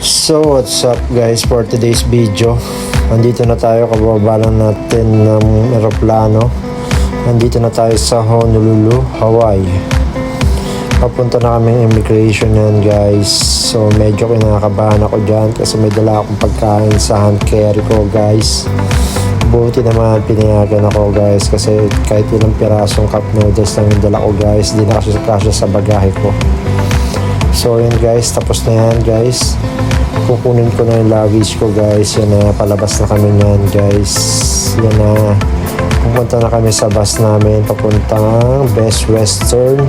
So what's up guys, for today's video, nandito na tayo, kababa lang natin ng eroplano. Nandito na tayo sa Honolulu, Hawaii. Papunta na kaming immigration yan guys. So medyo kinakabahan ako dyan kasi may dala akong pagkain sa hand carry ko guys. Buti naman pinayagan ako guys kasi kahit ilang pirasong cup noodles lang yung dala ko guys, di na kasi kasya sa bagahe ko. So yun guys, tapos na yan guys. Kukunin ko na yung luggage ko guys. Yan na, palabas na kami yan guys. Yan na, pupunta na kami sa bus namin papuntang Best Western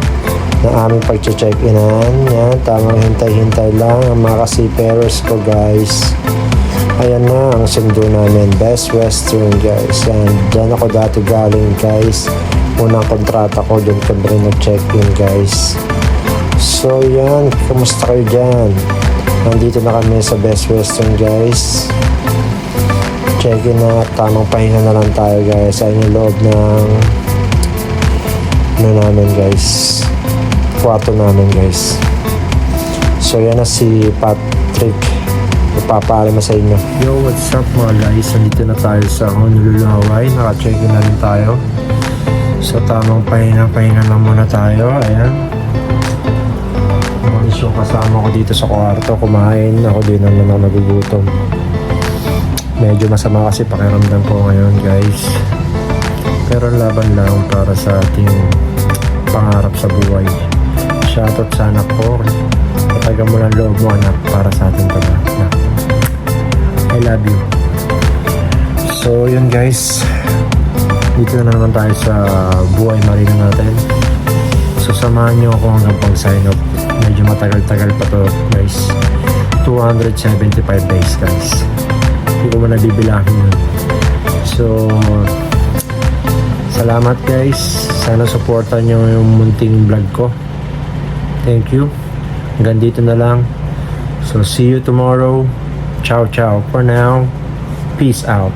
na aming pag-check-inan. Yan, tamang hintay-hintay lang ang mga seafarers ko guys. Ayan na ang sundo namin, Best Western guys. Yan, dyan ako dati galing guys. Unang kontrata ko, dyan kami rin nag-check-in guys. So yan, kumusta kayo dyan? Nandito na kami sa Best Western guys. Check-in na, tamang pahinga na lang tayo guys. Ayun yung loob ng namin guys, kwarto namin guys. So yan na si Patrick, ipapaalam sa inyo. Yo, what's up mga guys? Nandito na tayo sa Honolulu, Hawaii. Naka-check-in na rin tayo. So tamang pahinga lang muna tayo. Ayan, yung kasama ko dito sa kwarto, kumain ako din naman, nagugutom. Medyo masama kasi pakiramdam ko ngayon guys, pero laban lang para sa ating pangarap sa buhay. Shoutout sa anak ko, kataga mo ng loob mo anak, para sa ating pag-asa. I love you. So yun guys, dito na naman tayo sa buhay marina natin. So samahan nyo ako hanggang pang sign up. Medyo matagal-tagal pa to guys, 275 days guys, hindi ko man nabibilangin yun. So salamat guys, sana supportan nyo yung munting vlog ko. Thank you, hanggang dito na lang. So see you tomorrow. Ciao ciao for now, peace out.